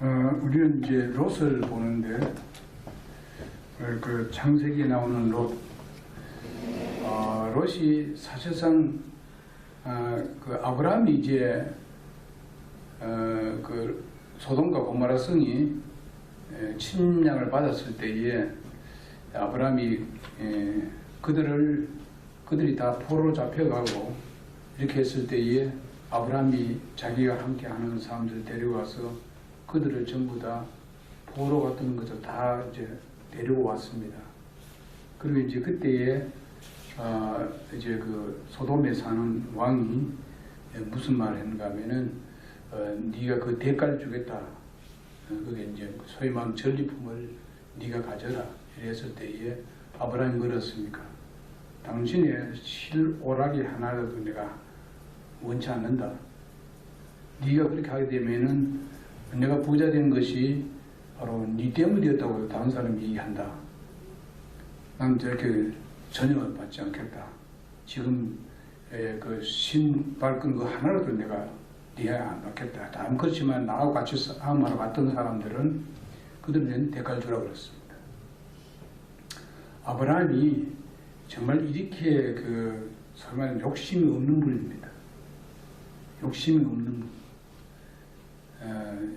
우리는 이제 롯을 보는데, 그 창세기에 나오는 롯, 롯이 사실상 그 아브라함이 이제 그 소돔과 고모라 성이 침략을 받았을 때에 아브라함이 그들이 다 포로로 잡혀가고 이렇게 했을 때에 아브라함이 자기가 함께하는 사람들을 데려와서 그들을 전부 다 포로 같은 것을 다 이제 데리고 왔습니다. 그리고 이제 그때에 이제 그 소돔에 사는 왕이 무슨 말을 했는가 하면은 네가 그 대가를 주겠다. 그게 이제 소위 말하는 전리품을 네가 가져라. 이랬을 때에 아브라함이 물었습니까? 당신의 실오라기 하나라도 내가 원치 않는다. 네가 그렇게 하게 되면은 내가 부자 된 것이 바로 네 때문이었다고 다른 사람이 얘기한다. 난 저렇게 전혀 받지 않겠다. 지금 그 신 밝은 거 하나라도 내가 네가 안 받겠다. 다음 그렇지만 나하고 같이 싸움하러 갔던 사람들은 그들은 대가를 주라고 그랬습니다. 아브라함이 정말 이렇게 그 설마 욕심이 없는 분입니다. 욕심이 없는 분.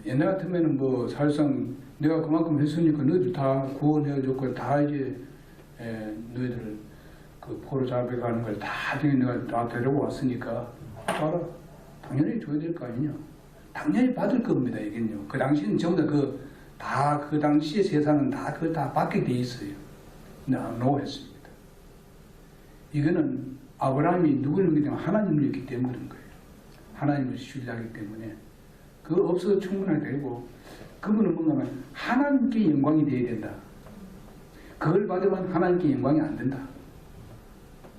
옛날 같으면은 뭐 사실상 내가 그만큼 했으니까 너희들 다 구원해줬고 다 이제 너희들 그 포로 잡혀가는 걸 다 내가 다 데리고 왔으니까 알아. 당연히 줘야 될 거 아니냐. 당연히 받을 겁니다. 이게요. 그 당시는 전부 다 그 당시의 세상은 다 그걸 다 받게 돼 있어요. 근데 안 노했습니다. 이거는 아브라함이 누구를 믿으면 하나님을 믿기 때문에 그런 거예요. 하나님을 신뢰하기 때문에 그거 없어도 충분하게 되고 그분은 뭔가 하면 하나님께 영광이 되어야 된다. 그걸 받으면 하나님께 영광이 안 된다.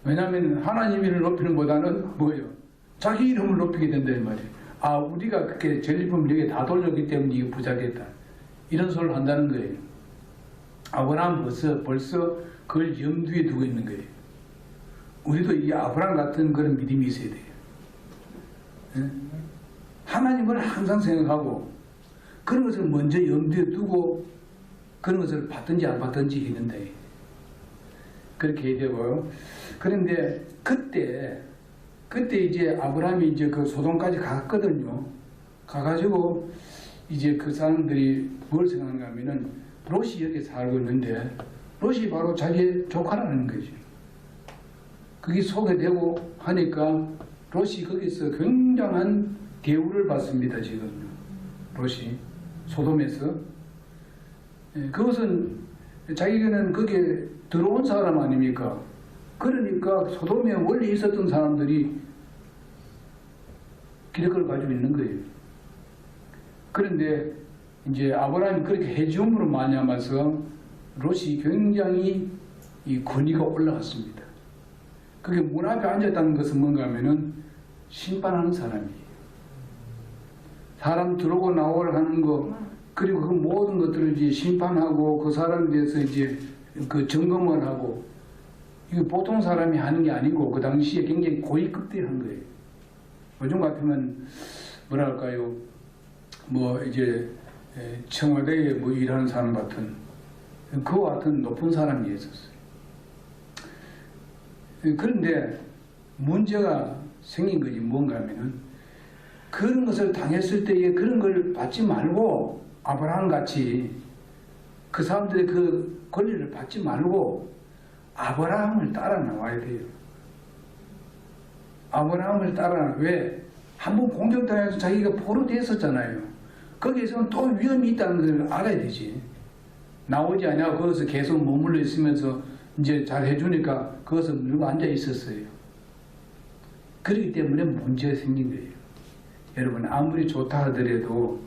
왜냐하면 하나님을 높이는 보다는 뭐예요? 자기 이름을 높이게 된다 이 말이에요. 아 우리가 그렇게 전리품을 여기에 다 돌렸기 때문에 이게 부자겠다. 이런 소리를 한다는 거예요. 아브라함 벌써 그걸 염두에 두고 있는 거예요. 우리도 이 아브라함 같은 그런 믿음이 있어야 돼요. 하나님을 항상 생각하고 그런 것을 먼저 염두에 두고 그런 것을 받든지 안 받든지 했는데 그렇게 해야 되고요. 그런데 그때 이제 아브라함이 이제 그 소돔까지 갔거든요. 가가지고 이제 그 사람들이 뭘 생각하는가 하면은 롯이 여기 살고 있는데 롯이 바로 자기의 조카라는 거죠. 그게 소개되고 하니까 롯이 거기서 굉장한 대우를 받습니다. 지금 롯이 소돔에서 그것은 자기는 거기에 들어온 사람 아닙니까? 그러니까 소돔에 원래 있었던 사람들이 기득권을 가지고 있는 거예요. 그런데 이제 아브라함이 그렇게 해줌으로 말미암아서 롯이 굉장히 이 권위가 올라갔습니다. 그게 문 앞에 앉았다는 것은 뭔가 하면은 심판하는 사람이에요. 사람 들어오고 나오고 하는 거, 그리고 그 모든 것들을 이제 심판하고 그 사람에 대해서 이제 그 점검을 하고, 이거 보통 사람이 하는 게 아니고 그 당시에 굉장히 고위급대한 거예요. 요즘 같으면 뭐랄까요, 뭐 이제 청와대에 뭐 일하는 사람 같은 그와 같은 높은 사람이 있었어요. 그런데 문제가 생긴 것이 뭔가 하면은 그런 것을 당했을 때에 그런 걸 받지 말고 아브라함 같이 그 사람들의 그 권리를 받지 말고 아브라함을 따라 나와야 돼요. 아브라함을 따라 왜? 한번 공격당해서 자기가 포로 됐었잖아요. 거기에서는 또 위험이 있다는 걸 알아야 되지. 나오지 않냐고 거기서 계속 머물러 있으면서 이제 잘 해주니까 거기서 누가 앉아 있었어요. 그렇기 때문에 문제가 생긴 거예요. 여러분 아무리 좋다 하더라도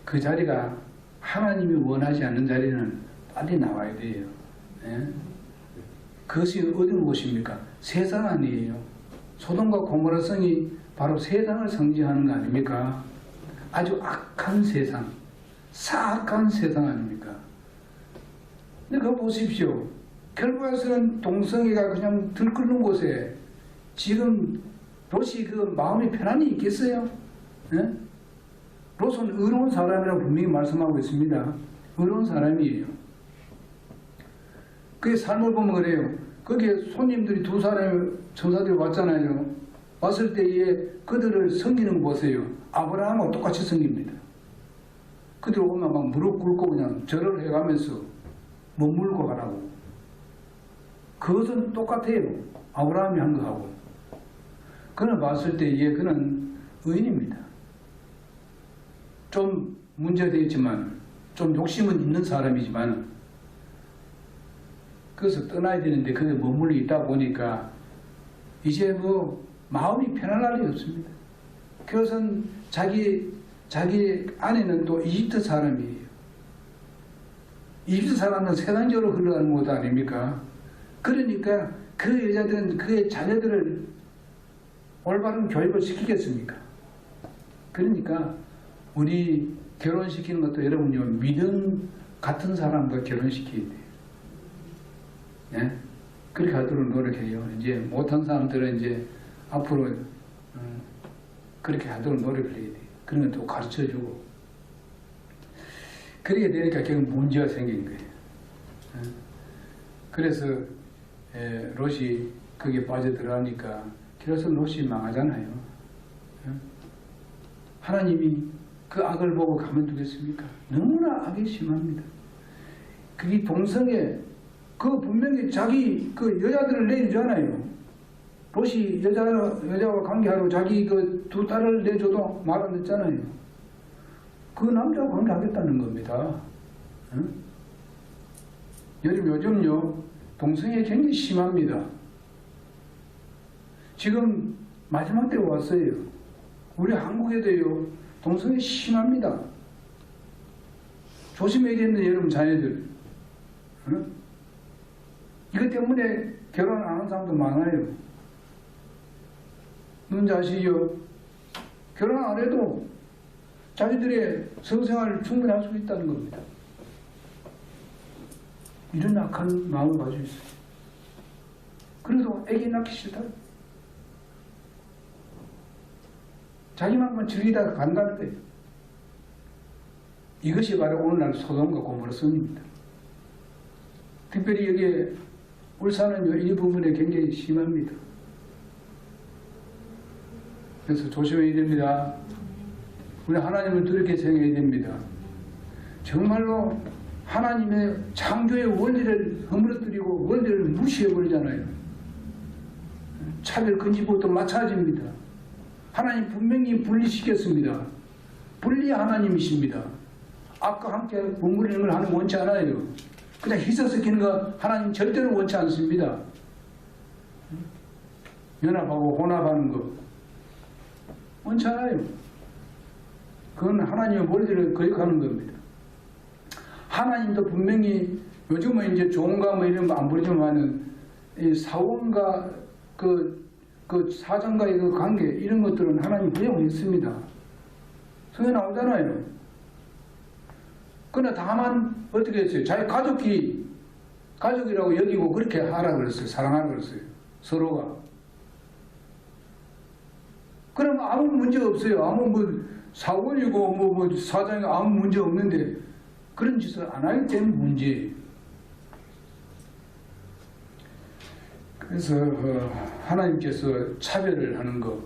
그 자리가 하나님이 원하지 않는 자리는 빨리 나와야 돼요. 예? 그것이 어떤 곳입니까? 세상 아니에요. 소돔과 고모라 성이 바로 세상을 상징하는 거 아닙니까? 아주 악한 세상, 사악한 세상 아닙니까? 근데 그거 보십시오. 결국에서는 동성애가 그냥 들끓는 곳에 지금 롯이 그 마음이 편안히 있겠어요? 예? 롯은 의로운 사람이라고 분명히 말씀하고 있습니다. 의로운 사람이에요. 그의 삶을 보면 그래요. 거기에 손님들이 두 사람의 천사들이 왔잖아요. 왔을 때에 그들을 섬기는 거 보세요. 아브라함하고 똑같이 섬깁니다. 그들 오면 막 무릎 꿇고 그냥 절을 해가면서 머물고 가라고. 그것은 똑같아요. 아브라함이 한 거하고. 그는 봤을 때에 그는 의인입니다. 좀 문제되어 있지만, 좀 욕심은 있는 사람이지만, 그래서 떠나야 되는데 그게 머물러 있다 보니까 이제 뭐 마음이 편안할 리 없습니다. 그것은 자기 아내는 또 이집트 사람이에요. 이집트 사람은 세상적으로 흘러가는 것 아닙니까? 그러니까 그 여자들은 그의 자녀들을 올바른 교육을 시키겠습니까? 그러니까 우리 결혼시키는 것도 여러분요, 믿음 같은 사람과 결혼시켜야 돼요. 예? 그렇게 하도록 노력해요. 이제 못한 사람들은 이제 앞으로 그렇게 하도록 노력을 해야 돼요. 그런 것도 가르쳐주고. 그렇게 되니까 결국 문제가 생긴 거예요. 예? 그래서 롯이 거기에 빠져들어가니까 그래서 롯이 망하잖아요. 예? 하나님이 그 악을 보고 가만두겠습니까? 너무나 악이 심합니다. 그게 동성애, 그 분명히 자기 그 여자들을 내주잖아요. 롯이 여자와 관계하러 자기 그 두 딸을 내줘도 말 안 듣잖아요. 그 남자와 관계하겠다는 겁니다. 응? 요즘요, 동성애 굉장히 심합니다. 지금 마지막 때가 왔어요. 우리 한국에도요, 동성애 심합니다. 조심해야겠네, 여러분 자녀들. 응? 이것 때문에 결혼 안 하는 사람도 많아요. 누군지 아시죠? 결혼 안 해도 자기들의 성생활을 충분히 할 수 있다는 겁니다. 이런 악한 마음을 가지고 있어요. 그래도 애기 낳기 싫다. 자기만만 즐기다가 간다는 거예요. 이것이 바로 오늘날 소돔과 고모라 성입니다. 특별히 여기에 울산은 이 부분에 굉장히 심합니다. 그래서 조심해야 됩니다. 우리 하나님을 두렵게 생각해야 됩니다. 정말로 하나님의 창조의 원리를 허물어뜨리고 원리를 무시해버리잖아요. 차별 금지법도 마찬가지입니다. 하나님 분명히 분리시켰습니다. 분리 하나님이십니다. 악과 함께 버무리는 걸 하나님 원치 않아요. 그냥 희석시키는 거 하나님 절대로 원치 않습니다. 연합하고 혼합하는 거 원치 않아요. 그건 하나님의 원리를 거역하는 겁니다. 하나님도 분명히 요즘은 이제 종가 뭐 이런 거 안 부르지만은 이 사원과 그 사장과의 그 관계 이런 것들은 하나님 허용했습니다. 성경에 나오잖아요. 그러나 다만 어떻게 했어요? 자기 가족이라고 여기고 그렇게 하라 그랬어요. 사랑하라 그랬어요. 서로가. 그럼 아무 문제 없어요. 아무 뭐 사원이고 뭐 사장이 아무 문제 없는데 그런 짓을 안 하기 때문에 문제예요. 그래서 하나님께서 차별을 하는 거,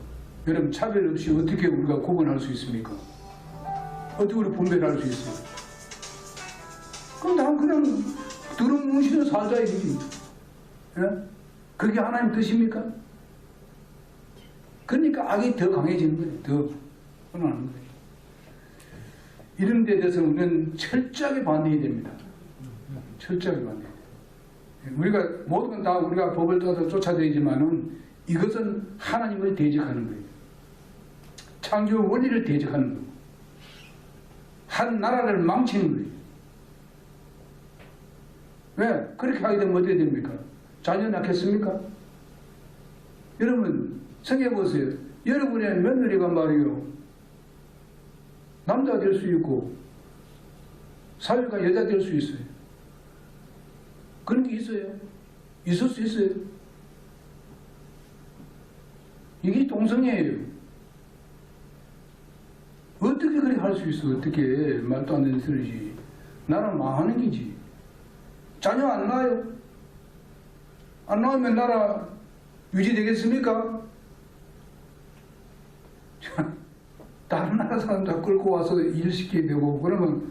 여러분 차별 없이 어떻게 우리가 구분할 수 있습니까? 어떻게 우리 분별할 수 있어요? 그럼 난 그냥 두루뭉실로 살자 이거지. 예? 그게 하나님 뜻입니까? 그러니까 악이 더 강해지는 거예요. 더 흥하는 거예요. 이런 데 대해서 우리는 철저하게 반대해야 됩니다. 철저하게 반대해야 돼요. 우리가 모든 건 다 우리가 법을 따라 쫓아다니지만은 이것은 하나님을 대적하는 거예요. 창조 원리를 대적하는 거예요. 한 나라를 망치는 거예요. 왜? 그렇게 하게 되면 어떻게 됩니까? 자녀 낳겠습니까? 여러분 생각해보세요. 여러분의 며느리가 말이요 남자 될 수 있고 사위가 여자 될 수 있어요. 그런 게 있어요. 있을 수 있어요. 이게 동성애예요. 어떻게 그렇게 할 수 있어? 어떻게 말도 안 되는 소리지. 나라 망하는 기지. 자녀 안 낳아요? 안 나오면 나라 유지되겠습니까? 다른 나라 사람 다 끌고 와서 일시키게 되고, 그러면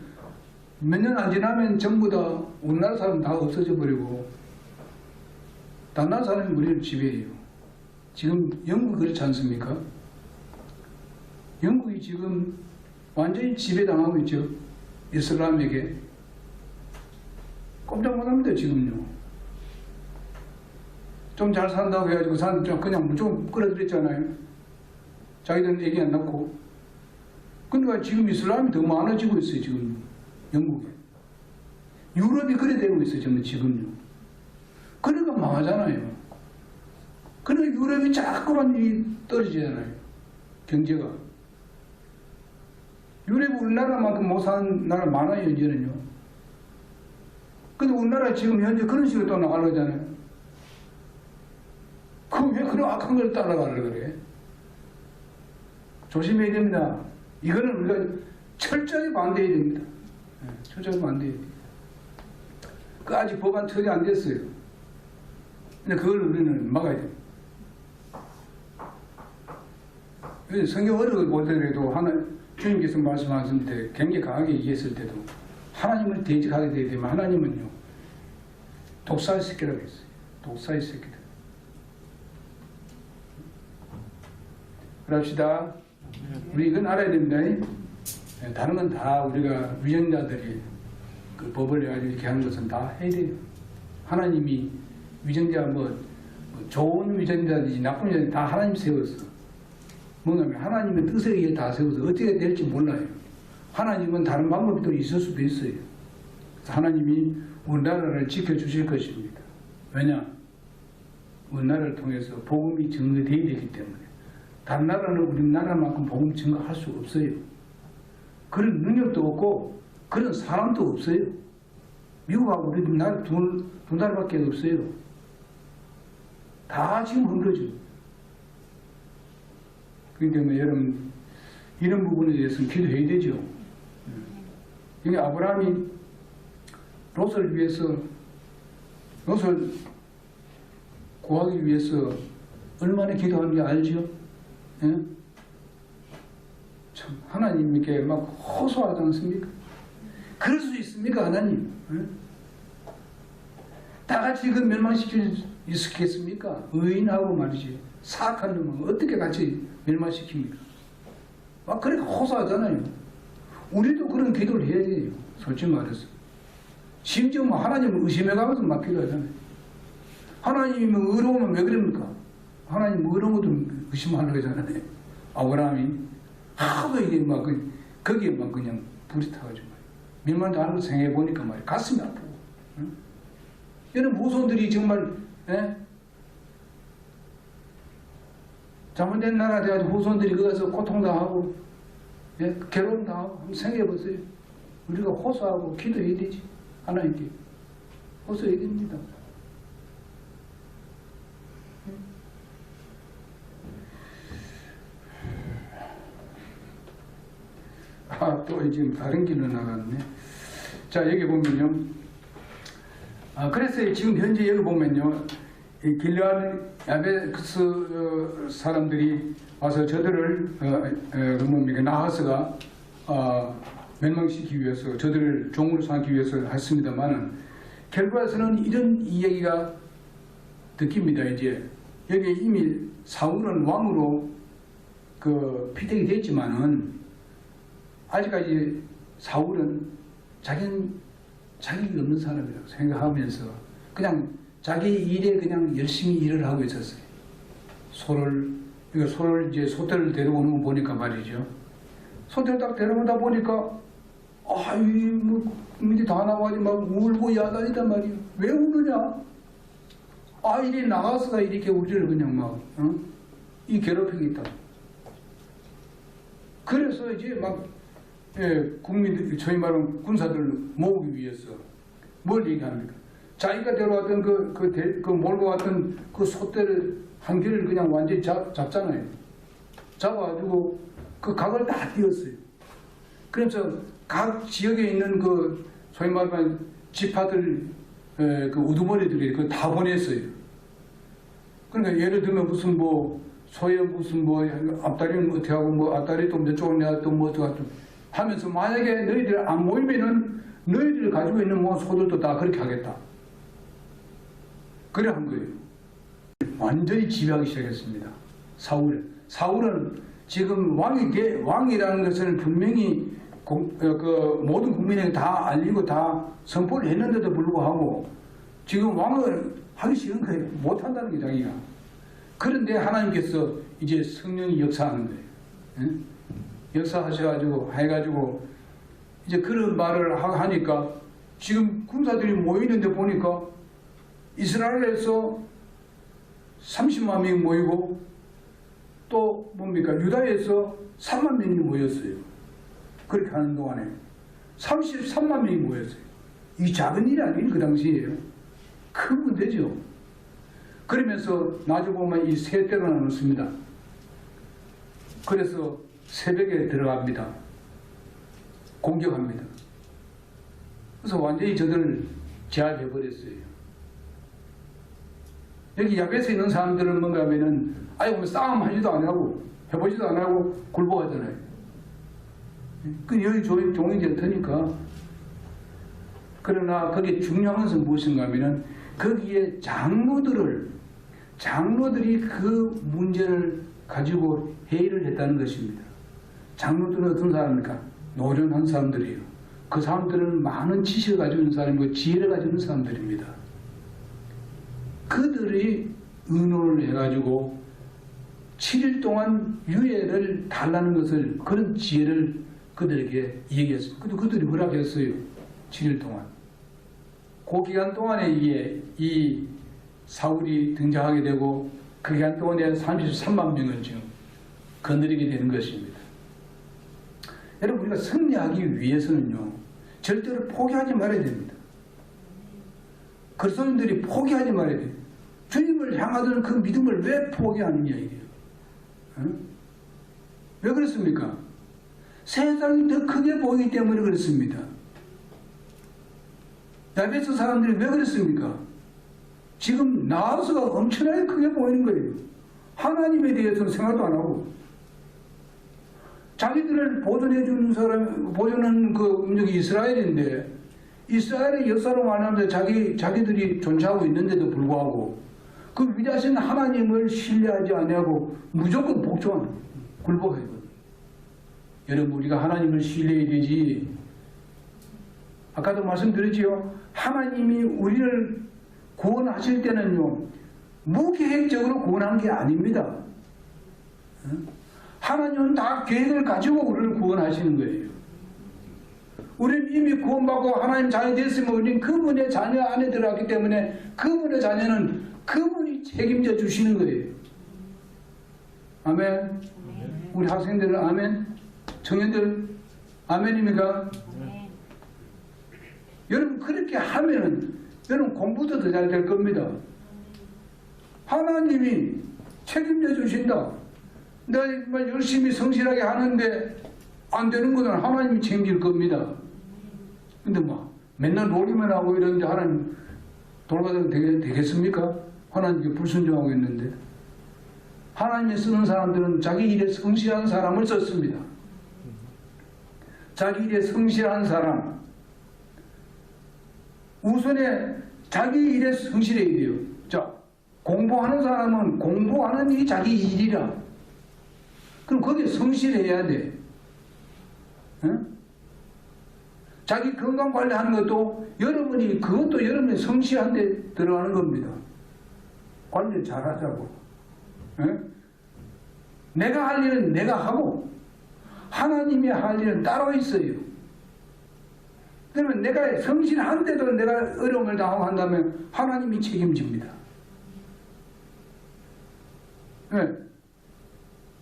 몇 년 안 지나면 전부 다 우리나라 사람 다 없어져 버리고, 다른 나라 사람이 우리를 지배해요. 지금 영국이 그렇지 않습니까? 영국이 지금 완전히 지배당하고 있죠. 이슬람에게. 꼼짝 못합니다, 지금요. 좀 잘 산다고 해가지고 사람들 그냥 무조건 끌어들였잖아요. 자기들은 애기 안 낳고. 그러니까 지금 이슬람이 더 많아지고 있어요, 지금 영국에. 유럽이 그래 되고 있어요, 지금요. 그러니까 망하잖아요. 그러니까 유럽이 자꾸만 떨어지잖아요, 경제가. 유럽이 우리나라만큼 못 사는 나라 많아요, 이제는요. 근데 우리나라 지금 현재 그런 식으로 또 나가려잖아요. 그럼 왜 그런 악한 걸 따라가려고 그래? 조심해야 됩니다. 이거는 우리가 철저히 반대해야 됩니다. 철저히 반대해야 됩니다. 그 아직 법안 처리 안 됐어요. 근데 그걸 우리는 막아야 됩니다. 성경 어려워 보더라도 주님께서 말씀하신 때 굉장히 강하게 얘기했을 때도 하나님을 대적하게 되게 되면 하나님은요, 독사의 새끼라고 했어요. 독사의 새끼들. 그럽시다. 우리 이건 알아야 됩니다. 다른 건 다 우리가 위정자들이 그 법을 가지고 이렇게 하는 것은 다 해야 돼요. 하나님이 위정자 좋은 위정자든지 나쁜 위정자 다 하나님 세웠어. 뭐냐면 하나님의 뜻에 의해 다 세워서 어떻게 될지 몰라요. 하나님은 다른 방법이 또 있을 수도 있어요. 그래서 하나님이 우리나라를 지켜주실 것입니다. 왜냐? 우리나라를 통해서 복음이 증거되어야 되기 때문에. 다른 나라는 우리나라만큼 복음 증거할 수 없어요. 그런 능력도 없고 그런 사람도 없어요. 미국하고 우리나라 두 나라밖에 없어요. 다 지금 흔들어져. 그렇기 때문에 여러분 이런 부분에 대해서는 기도해야 되죠. 여기 아브라함이 롯을 위해서, 롯을 구하기 위해서 얼마나 기도하는지 알죠? 예? 참 하나님께 막 호소하지 않습니까? 그럴 수 있습니까, 하나님? 예? 다 같이 그 멸망시킬 수 있겠습니까? 의인하고 말이지 사악한 놈은 어떻게 같이 멸망시킵니까? 막 그렇게 호소하잖아요. 우리도 그런 기도를 해야 돼요. 솔직히 말해서. 심지어 뭐 하나님을 의심해가면서 막 기도하잖아요. 하나님이 의로우면 왜 그럽니까? 하나님 의로운 것도 의심하려고 하잖아요. 아브라함이 하도 이게 막 거기에 막 그냥 불이 타가지고 멸망당하는 걸 생각해 보니까 말이야 가슴이 아프고. 응? 이런 후손들이 정말 잘못된 나라 돼가지고 후손들이 거기서 고통당하고 괴로움당하고 한번 생각해보세요. 우리가 호소하고 기도해야 되지. 하나님께 호소해야 됩니다. 또 지금 다른 길로 나갔네. 자, 여기 보면요. 그래서 지금 현재 여기 보면요. 이 길르앗 야베스 사람들이 와서 저들을 나하스가 멸망시키기 위해서 저들을 종으로 삼기 위해서 했습니다만은 결과에서는 이런 이야기가 느낍니다. 이제 여기 이미 사울은 왕으로 피택이 됐지만은 아직까지 사울은 자기는 자격이 없는 사람이라고 생각하면서 그냥 자기 일에 그냥 열심히 일을 하고 있었어요. 소를 이제 소떼를 데려오는 거 보니까 말이죠. 소떼를 딱 데려오다 보니까 이들이 다 나와가지고 막 울고 야단이단 말이에요. 왜 우느냐? 이리 나가서가 이렇게 우리를 그냥 이 괴롭히겠다. 그래서 이제 국민들, 저희 말은 군사들을 모으기 위해서 뭘 얘기합니까? 자기가 데려왔던 몰고 왔던 그 소떼를 한 개를 그냥 완전히 잡잖아요. 잡아가지고 그 각을 다 띄었어요. 그래서 각 지역에 있는 그 소위 말하면 지파들 그 우두머리들이 그 다 보냈어요. 그러니까 예를 들면 무슨 뭐 소에 무슨 뭐 앞다리는 어떻게 하고 뭐 앞다리 또 몇 쪽을 내가 또 뭐 어떻게 하면서 만약에 너희들 안 모이면은 너희들 가지고 있는 뭐 소들도 다 그렇게 하겠다. 그래 한 거예요. 완전히 지배하기 시작했습니다. 사울은 지금 왕이라는 것을 분명히 그 모든 국민에게 다 알리고 다 선포를 했는데도 불구하고 지금 왕을 하기 싫은 거예요. 못한다는 게 자기가. 그런데 하나님께서 이제 성령이 역사하는 거예요. 응? 역사하셔가지고 해가지고 이제 그런 말을 하니까 지금 군사들이 모이는데 보니까 이스라엘에서 30만 명이 모이고 또 뭡니까 유다에서 3만 명이 모였어요. 그렇게 하는 동안에 33만 명이 모였어요. 이 작은 일이 아니에요. 그 당시에요. 큰 문제죠. 그러면서 나중에 보면 이 세 때로 나눴습니다. 그래서 새벽에 들어갑니다. 공격합니다. 그래서 완전히 저들을 제압해버렸어요. 여기 야베스에 있는 사람들은 뭔가 하면은 아예 뭐 싸움 하지도 안 하고 해보지도 안 하고 굴복하잖아요. 그 여기 종이 좋다니까. 그러나 거기에 중요한 것은 무엇인가 하면은 거기에 장로들이 그 문제를 가지고 회의를 했다는 것입니다. 장로들은 어떤 사람입니까? 노련한 사람들이에요. 그 사람들은 많은 지식을 가지고 있는 사람이고 지혜를 가지고 있는 사람들입니다. 그들이 의논을 해가지고 7일 동안 유예를 달라는 것을 그런 지혜를 그들에게 얘기했습니다. 그래도 그들이 허락했어요. 7일 동안. 그 기간 동안에 이 사울이 등장하게 되고 그 기간 동안에 33만 명을 지금 거느리게 되는 것입니다. 여러분 우리가 승리하기 위해서는요. 절대로 포기하지 말아야 됩니다. 그리스도인들이 포기하지 말아야 돼요. 주님을 향하던 그 믿음을 왜 포기하느냐 이게요. 응? 왜 그렇습니까? 세상이 더 크게 보이기 때문에 그렇습니다. 야베스 사람들이 왜 그랬습니까? 지금 나아서가 엄청나게 크게 보이는 거예요. 하나님에 대해서는 생각도 안 하고 자기들을 보존해주는 사람, 보존하는 그 민족이 이스라엘인데 이스라엘의 역사로 말하면서 자기들이 존재하고 있는데도 불구하고 그 위대하신 하나님을 신뢰하지 아니하고 무조건 굴복하거든요. 여러분 우리가 하나님을 신뢰해야 되지. 아까도 말씀드렸지요. 하나님이 우리를 구원하실 때는요. 무계획적으로 구원한 게 아닙니다. 하나님은 다 계획을 가지고 우리를 구원하시는 거예요. 우리는 이미 구원받고 하나님 자녀 됐으면 우리는 그분의 자녀 안에 들어갔기 때문에 그분의 자녀는 그분이 책임져 주시는 거예요. 아멘. 우리 학생들은 아멘. 청년들 아멘입니까? 여러분 그렇게 하면은 여러분 공부도 더 잘 될 겁니다. 하나님이 책임져 주신다. 내가 열심히 성실하게 하는데 안 되는 것은 하나님이 책임질 겁니다. 근데 뭐 맨날 놀이만 하고 이러는데 하나님 돌아가도 되겠습니까? 하나님께 불순종하고 있는데 하나님이 쓰는 사람들은 자기 일에 성실한 사람을 썼습니다. 자기 일에 성실한 사람 우선에 자기 일에 성실해야 돼요. 자, 공부하는 사람은 공부하는 일이 자기 일이라. 그럼 거기에 성실해야 돼. 응? 자기 건강 관리하는 것도 그것도 여러분이 성실한 데 들어가는 겁니다. 관리 잘하자고. 응? 내가 할 일은 내가 하고 하나님이 할 일은 따로 있어요. 그러면 내가 성실한데도 내가 어려움을 당하고 한다면 하나님이 책임집니다. 네.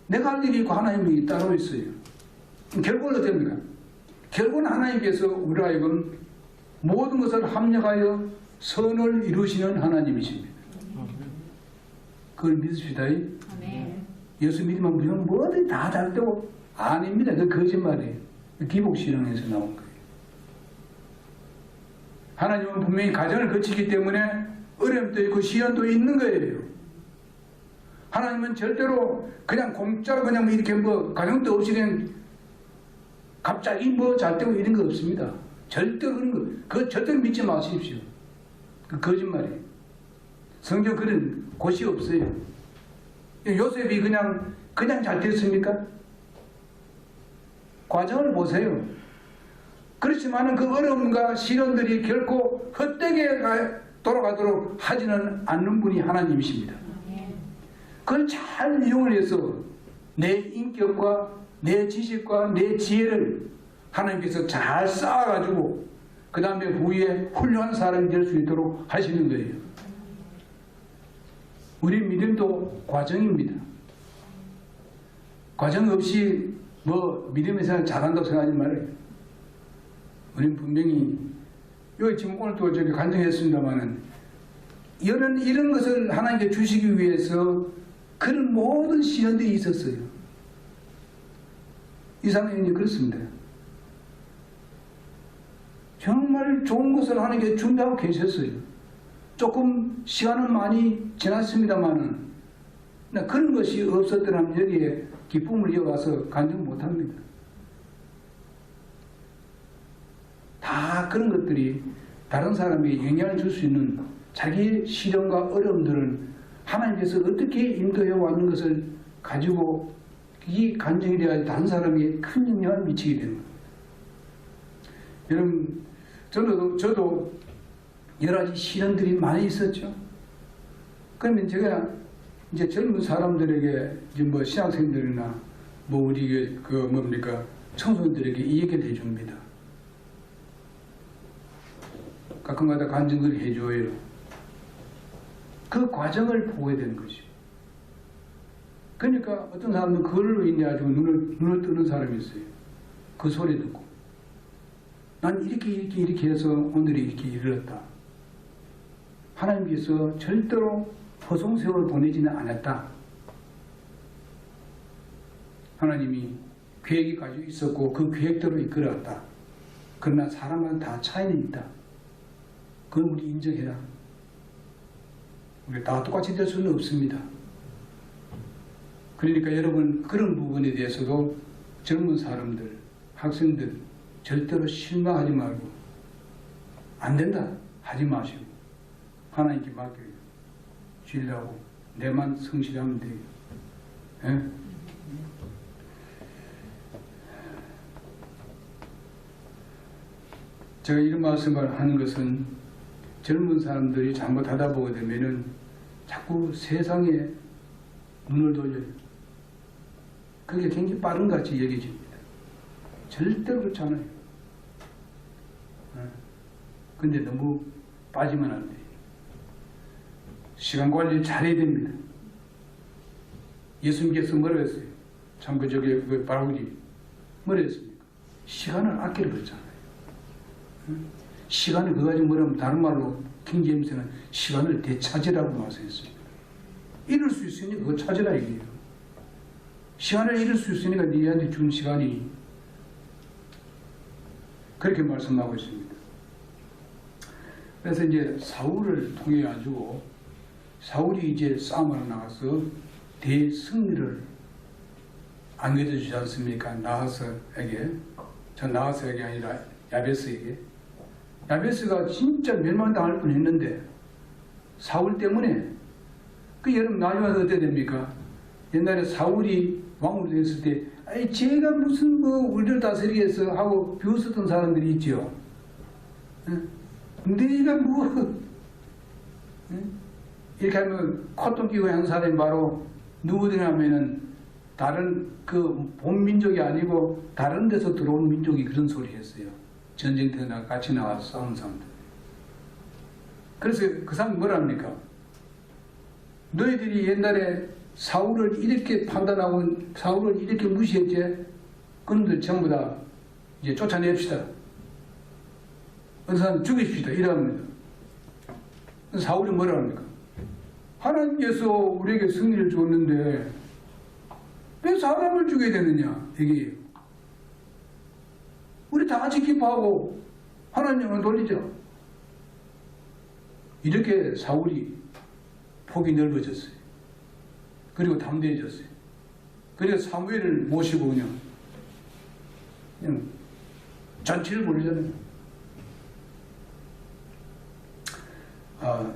내가 할 일이 있고 하나님이 따로 있어요. 결국은 어떻게 됩니까? 결국은 하나님께서 우리 하여금 모든 것을 합력하여 선을 이루시는 하나님이십니다. 그걸 믿읍시다. 예수 믿으면 무슨 뭐든 다 잘 되고 아닙니다. 그 거짓말이에요. 기복신앙에서 나온 거예요. 하나님은 분명히 과정을 거치기 때문에 어려움도 있고 시련도 있는 거예요. 하나님은 절대로 그냥 공짜로 그냥 뭐 이렇게 뭐 과정도 없이 그냥 갑자기 뭐 잘 되고 이런 거 없습니다. 절대로 그런 거, 그거 절대로 믿지 마십시오. 그 거짓말이에요. 성경 그런 곳이 없어요. 요셉이 그냥 잘 됐습니까? 과정을 보세요. 그렇지만은 그 어려움과 시련들이 결코 헛되게 돌아가도록 하지는 않는 분이 하나님이십니다. 그걸 잘 이용을 해서 내 인격과 내 지식과 내 지혜를 하나님께서 잘 쌓아가지고 그 다음에 후에 훌륭한 사람이 될 수 있도록 하시는 거예요. 우리 믿음도 과정입니다. 과정 없이 뭐 믿음에서 잘한다고 생각하지 말아요. 우리는 분명히 여기 지금 오늘 또 저기 간증했습니다만은 이런 것을 하나님께 주시기 위해서 그런 모든 시련들이 있었어요. 이상형이 그렇습니다. 정말 좋은 것을 하나님께 준비하고 계셨어요. 조금 시간은 많이 지났습니다만은 그런 것이 없었더라면 여기에 기쁨을 이어가서 간증 못합니다. 다 그런 것들이 다른 사람에게 영향을 줄 수 있는 자기의 시련과 어려움들은 하나님께서 어떻게 인도해 왔는 것을 가지고 이 간증이 되어야 다른 사람에게 큰 영향을 미치게 되는 겁니다. 여러분, 저도 여러 가지 시련들이 많이 있었죠. 그러면 제가 이제 젊은 사람들에게 이제 뭐 신학생들이나 뭐 우리 그 뭡니까 청소년들에게 이 얘기를 해줍니다. 가끔가다 간증을 해줘요. 그 과정을 보게 되는 것이죠. 그러니까 어떤 사람은 그걸로 인해 가지고 눈을 뜨는 사람이 있어요. 그 소리 듣고 난 이렇게 해서 오늘이 이렇게 이르렀다. 하나님께서 절대로 허송세월을 보내지는 않았다. 하나님이 계획이 가지고 있었고 그 계획대로 이끌어왔다. 그러나 사람마다 다 차이는 있다. 그건 우리 인정해라. 우리 다 똑같이 될 수는 없습니다. 그러니까 여러분 그런 부분에 대해서도 젊은 사람들, 학생들 절대로 실망하지 말고 안 된다 하지 마시고 하나님께 맡겨요. 신뢰하고 내만 성실하면 돼요. 예? 제가 이런 말씀을 하는 것은 젊은 사람들이 잘못하다 보게 되면은 자꾸 세상에 눈을 돌려요. 그게 굉장히 빠른 것 같이 여겨집니다. 절대로 그렇지 않아요. 근데 너무 빠지면 안 돼요. 시간 관리 잘해야 됩니다. 예수님께서 뭐라 했어요? 참 그 바울이 뭐라 했습니까? 시간을 아끼라 그랬잖아요. 시간을 그거 가지고 뭐라면 다른 말로 킹제임스는 시간을 되찾으라고 말씀했습니다. 잃을 수 있으니 그거 찾으라 이게요. 시간을 잃을 수 있으니까 니한테 준 시간이 그렇게 말씀하고 있습니다. 그래서 이제 사울을 통해 가지고 사울이 이제 싸움을 나가서 대승리를 안겨주지 않습니까? 나하스에게. 전 나하스에게 아니라 야베스에게. 야베스가 진짜 멸망당할 뻔했는데 사울 때문에 그 여러분 나중에 와서 어떻게 됩니까? 옛날에 사울이 왕으로 됐을 때 아이 제가 무슨 뭐 우리를 다스리게 해서 하고 비웃었던 사람들이 있죠. 내가 뭐 이렇게 하면 콧등 끼고 한 사람이 바로 누구냐면은 다른 그 본민족이 아니고 다른 데서 들어온 민족이 그런 소리 했어요. 전쟁터나 같이 나가서 싸운 사람들. 그래서 그 사람이 뭐랍니까? 너희들이 옛날에 사울을 이렇게 판단하고 사울을 이렇게 무시했지? 그놈들 전부 다 이제 쫓아냅시다. 어떤 사람 죽이십시다. 이러합니다. 사울이 뭐라 합니까? 하나님께서 우리에게 승리를 줬는데 왜 사람을 죽여야 되느냐? 이게 우리 다 같이 기뻐하고 하나님을 돌리죠. 이렇게 사울이 폭이 넓어졌어요. 그리고 담대해졌어요. 그래서 사무엘을 모시고 그냥 잔치를 벌이잖아요.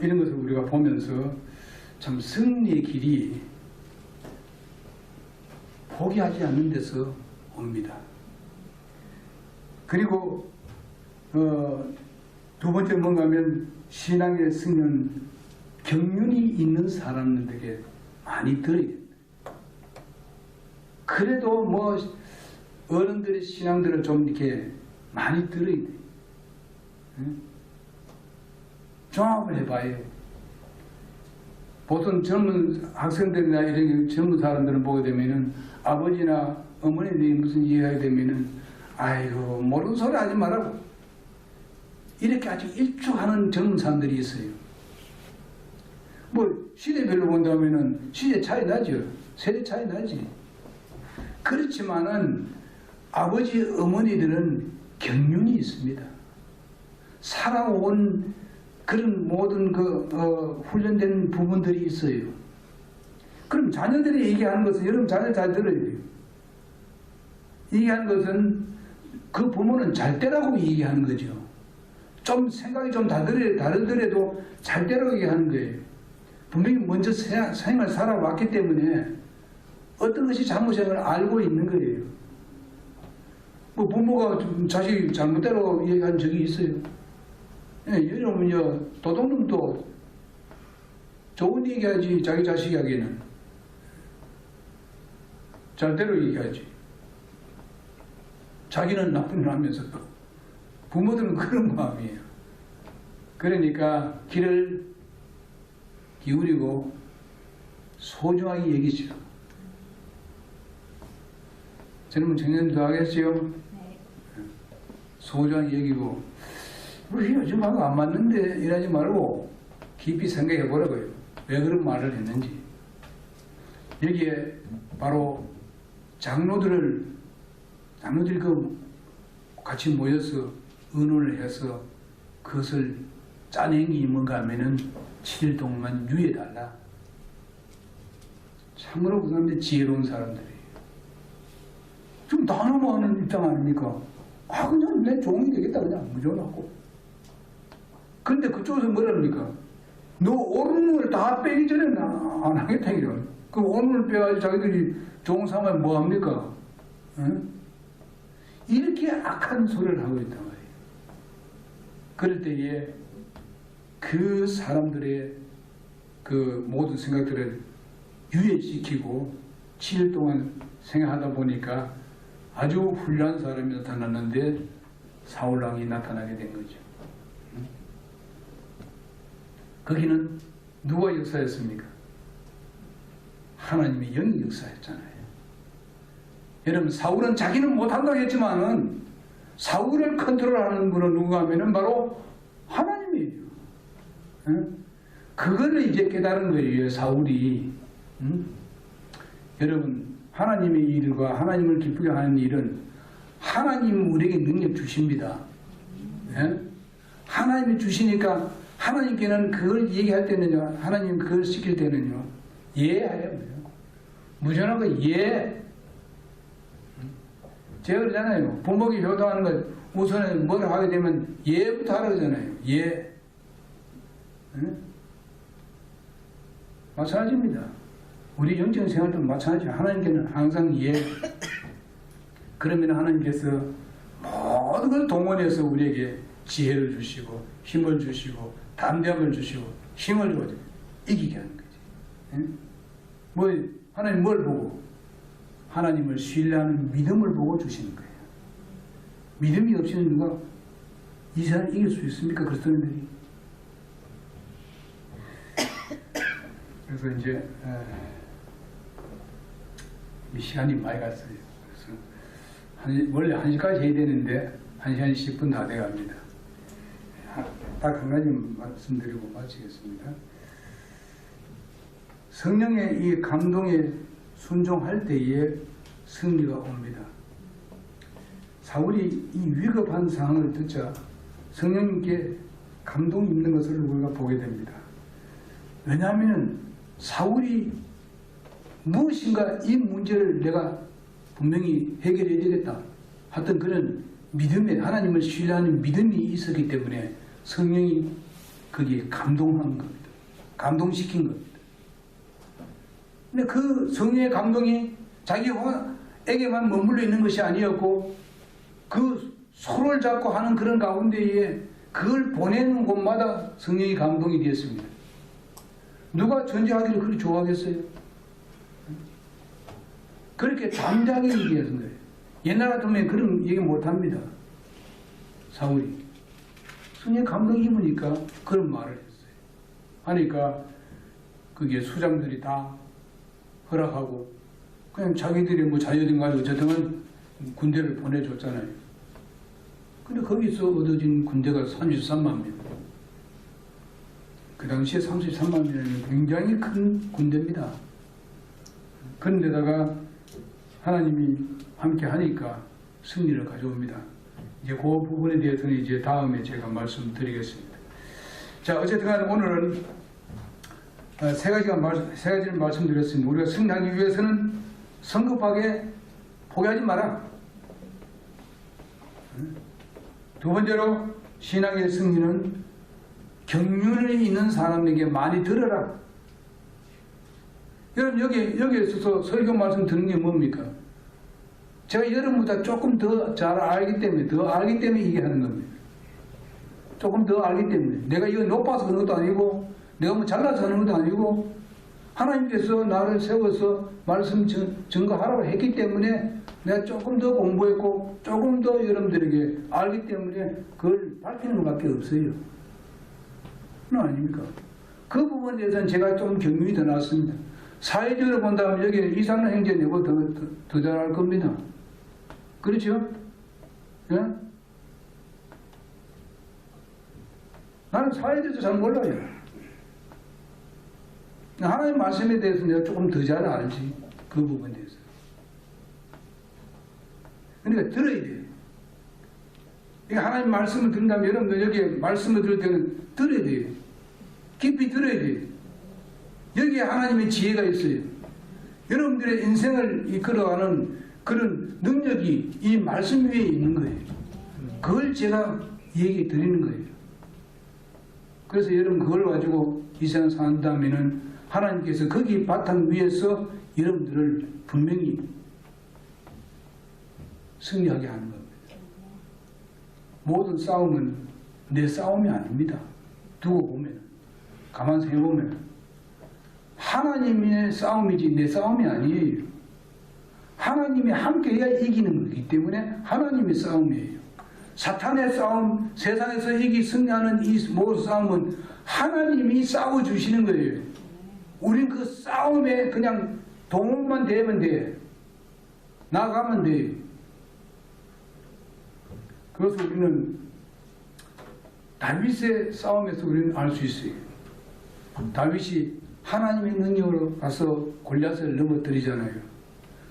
이런 것을 우리가 보면서 참 승리의 길이 포기하지 않는 데서 옵니다. 그리고 두 번째 뭔가 하면 신앙의 승리는 경륜이 있는 사람들에게 많이 들어야 됩니다. 그래도 뭐 어른들의 신앙들을 좀 이렇게 많이 들어야 돼요. 종합을 해봐요. 보통 젊은 학생들이나 이런 젊은 사람들을 보게 되면은 아버지나 어머니들이 무슨 이해하게 되면은 아이고 모르는 소리 하지 말라고 이렇게 아주 일축하는 젊은 사람들이 있어요. 뭐 시대별로 본다면은 시대 차이 나죠. 세대 차이 나지. 그렇지만은 아버지 어머니들은 경륜이 있습니다. 살아온 그런 모든 훈련된 부분들이 있어요. 그럼 자녀들이 얘기하는 것은 여러분 자녀 잘 들어야 돼요. 얘기하는 것은 그 부모는 잘 때라고 얘기하는 거죠. 좀 생각이 좀 다르더라도 잘 때라고 얘기하는 거예요. 분명히 먼저 생을 살아왔기 때문에 어떤 것이 잘못인 알고 있는 거예요. 뭐 부모가 자식이 잘못대로 얘기한 적이 있어요. 여러분요, 도둑놈도 좋은 얘기하지 자기 자식에게는 잘대로 얘기하지. 자기는 나쁜 일 하면서도 부모들은 그런 마음이에요. 그러니까 귀를 기울이고 소중하게 얘기시라. 젊은 청년들도 하겠지요? 네. 소중하게 얘기고 우리 요즘하고 안 맞는데 이러지 말고 깊이 생각해 보라고요. 왜 그런 말을 했는지. 여기에 바로 장로들이 같이 모여서 의논을 해서 그것을 짜낸 게 뭔가 하면은 7일 동안 유예달라. 참으로 그 사람들이 지혜로운 사람들이에요. 좀 나눠하는 입장 아닙니까? 그냥 내 종이 되겠다 그냥 무조건하고. 근데 그쪽에서 뭐랍니까? 너 오른을 다 빼기 전에 안 하겠다 이런. 그 오른을 빼가지고 자기들이 종 삼으면 뭐합니까? 응? 이렇게 악한 소리를 하고 있단 말이에요. 그럴 때에 그 사람들의 그 모든 생각들을 유예시키고 7일 동안 생활하다 보니까 아주 훌륭한 사람이 나타났는데 사울왕이 나타나게 된 거죠. 거기는 누가 역사였습니까? 하나님의 영이 역사했잖아요. 여러분 사울은 자기는 못한다고 했지만은 사울을 컨트롤하는 분은 누가 하면은 바로 하나님이에요. 그거를 이제 깨달은 거예요. 사울이. 여러분 하나님의 일과 하나님을 기쁘게 하는 일은 하나님 우리에게 능력 주십니다. 하나님이 주시니까 하나님께는 그걸 얘기할 때는요, 하나님 그걸 시킬 때는요, 예해야 돼요. 무전하고 예. 제가 그러잖아요. 부모가 효도하는 것 우선에 뭘 하게 되면 예부터 하라 그러잖아요. 예. 마찬가지입니다. 우리 영적 생활도 마찬가지예요. 하나님께는 항상 예. 그러면 하나님께서 모든 걸 동원해서 우리에게 지혜를 주시고 힘을 주시고 담대함을 주시고 힘을 주고 이기게 하는 거지. 뭐 하나님 뭘 보고? 하나님을 신뢰하는 믿음을 보고 주시는 거예요. 믿음이 없이는 누가 이 세상을 이길 수 있습니까? 그리스도인들이. 그래서 이제 이 시간이 많이 갔어요. 그래서 원래 1시까지 해야 되는데 1시간 10분 다 돼갑니다. 딱 한 가지 말씀드리고 마치겠습니다. 성령의 이 감동에 순종할 때에 승리가 옵니다. 사울이 이 위급한 상황을 듣자 성령님께 감동이 있는 것을 우리가 보게 됩니다. 왜냐하면 사울이 무엇인가 이 문제를 내가 분명히 해결해 주겠다 하던 그런 믿음에, 하나님을 신뢰하는 믿음이 있었기 때문에 성령이 거기에 감동한 겁니다. 감동시킨 겁니다. 근데 그 성령의 감동이 자기에게만 머물러 있는 것이 아니었고 그 손을 잡고 하는 그런 가운데에 그걸 보내는 곳마다 성령의 감동이 되었습니다. 누가 전쟁하기를 그렇게 좋아하겠어요? 그렇게 담대하게 얘기하는 거예요. 옛날 같으면 그런 얘기 못합니다. 사울이. 성령의 감동이 입으니까 그런 말을 했어요. 하니까 그게 수장들이 다 허락하고 그냥 자기들이 뭐 자유든 가지고 어쨌든 군대를 보내줬잖아요. 근데 거기서 얻어진 군대가 33만 명. 그 당시에 33만 명이면 굉장히 큰 군대입니다. 그런데다가 하나님이 함께 하니까 승리를 가져옵니다. 이제 그 부분에 대해서는 이제 다음에 제가 말씀드리겠습니다. 자, 어쨌든 간에 오늘은 세 가지를 말씀드렸습니다. 우리가 승리하기 위해서는 성급하게 포기하지 마라. 두 번째로 신앙의 승리는 경륜이 있는 사람에게 많이 들어라. 여러분 여기에 있어서 설교 말씀 듣는 게 뭡니까? 제가 여러분보다 조금 더 잘 알기 때문에 이게 하는 겁니다. 조금 더 알기 때문에. 내가 이거 높아서 그런 것도 아니고 내가 뭐 잘나서 하는 것도 아니고 하나님께서 나를 세워서 말씀 증거하라고 했기 때문에 내가 조금 더 공부했고 조금 더 여러분들에게 알기 때문에 그걸 밝히는 것밖에 없어요. 그건 아닙니까? 그 부분에 대해서는 제가 좀 경륜이 더 낫습니다. 사회적으로 본다면 여기 이상한 행제 내고 더 잘할 겁니다. 그렇죠? 예? 나는 사회에 대해서 잘 몰라요. 하나님 말씀에 대해서 내가 조금 더 잘 알지. 그 부분에 대해서. 그러니까 들어야 돼요. 그러니까 하나님 말씀을 듣는다면 여러분들 여기에 말씀을 들을 때는 들어야 돼요. 깊이 들어야 돼요. 여기에 하나님의 지혜가 있어요. 여러분들의 인생을 이끌어가는 그런 능력이 이 말씀 위에 있는 거예요. 그걸 제가 얘기해 드리는 거예요. 그래서 여러분 그걸 가지고 이 세상 산다면은 하나님께서 거기 바탕 위에서 여러분들을 분명히 승리하게 하는 겁니다. 모든 싸움은 내 싸움이 아닙니다. 두고 보면, 가만 생각해보면 하나님의 싸움이지 내 싸움이 아니에요. 하나님이 함께해야 이기는 거기 때문에 하나님의 싸움이에요. 사탄의 싸움, 세상에서 승리하는 이 모든 싸움은 하나님이 싸워주시는 거예요. 우린 그 싸움에 그냥 동원만 되면 돼. 나가면 돼. 그래서 우리는 다윗의 싸움에서 우리는 알 수 있어요. 다윗이 하나님의 능력으로 가서 골리앗을 넘어뜨리잖아요.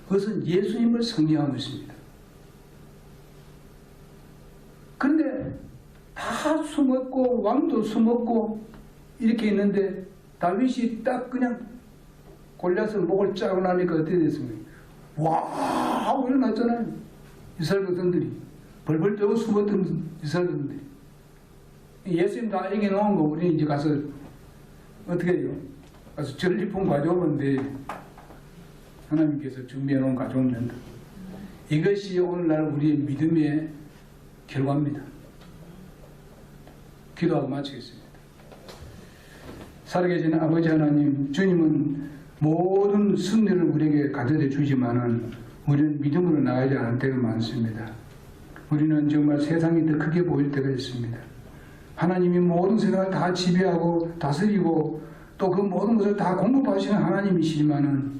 그것은 예수님을 승리한 것입니다. 그런데 다 숨었고 왕도 숨었고 이렇게 있는데 다윗이 딱 그냥 골리앗을 목을 짜고 나니까 어떻게 됐습니까? 와 하고 일어났잖아요. 이스라엘 백성들이 벌벌 떠고 숨었던 이스라엘 백성들이. 예수님 다 이겨놓은 거 우리 이제 가서 어떻게 해요? 가서 전리품 가져오면 돼. 하나님께서 준비해놓은 가져오면 된다. 이것이 오늘날 우리의 믿음의 결과입니다. 기도하고 마치겠습니다. 살아계신 아버지 하나님, 주님은 모든 승리를 우리에게 가져다 주지만은 우리는 믿음으로 나가지 않을 때가 많습니다. 우리는 정말 세상이 더 크게 보일 때가 있습니다. 하나님이 모든 세상을 다 지배하고 다스리고 또 그 모든 것을 다 공급하시는 하나님이시지만은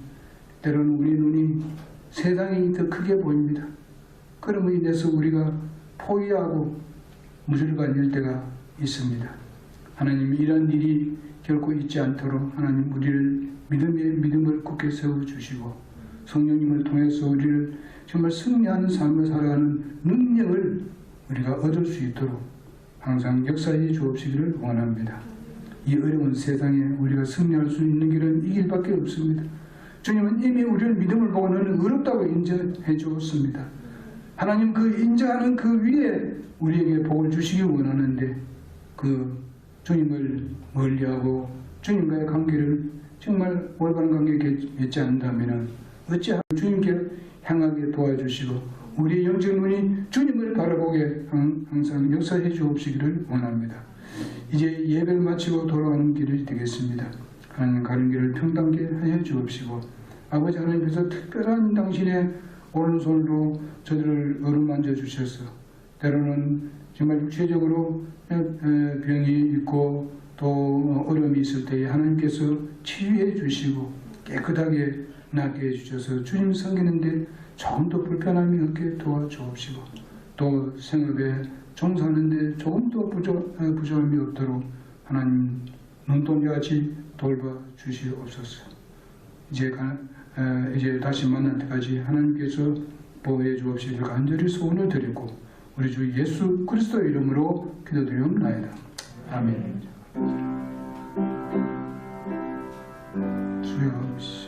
때로는 우리 눈이 세상이 더 크게 보입니다. 그럼으로 인해서 우리가 포기하고 무술관일 때가 있습니다. 하나님 이런 일이 결코 있지 않도록 하나님 우리를 믿음을 굳게 세워주시고 성령님을 통해서 우리를 정말 승리하는 삶을 살아가는 능력을 우리가 얻을 수 있도록 항상 역사해 주옵시기를 원합니다. 이 어려운 세상에 우리가 승리할 수 있는 길은 이 길밖에 없습니다. 주님은 이미 우리를 믿음을 보고 너는 어렵다고 인정해 주었습니다. 하나님 그 인정하는 그 위에 우리에게 복을 주시기 원하는데 그 주님을 멀리하고 주님과의 관계를 정말 올바른 관계에 맺지 않는다면 어찌하면 주님께 향하게 도와주시고 우리의 영적 눈이 주님을 바라보게 항상 역사해 주옵시기를 원합니다. 이제 예배를 마치고 돌아가는 길이 되겠습니다. 하나님 가는 길을 평탄하게 하여 주옵시고 아버지 하나님께서 특별한 당신의 오른손으로 저들을 어루만져 주셔서 때로는 정말 육체적으로 병이 있고 또 어려움이 있을 때에 하나님께서 치유해 주시고 깨끗하게 낫게 해주셔서 주님 섬기는데 조금 더 불편함이 없게 도와주옵시고 또 생업에 종사하는데 조금 더 부족함이 없도록 하나님 눈동자같이 돌봐 주시옵소서. 이제 다시 만날 때까지 하나님께서 보호해 주옵시길 간절히 소원을 드리고 우리 주 예수 그리스도의 이름으로 기도드리옵나이다. 아멘. 주여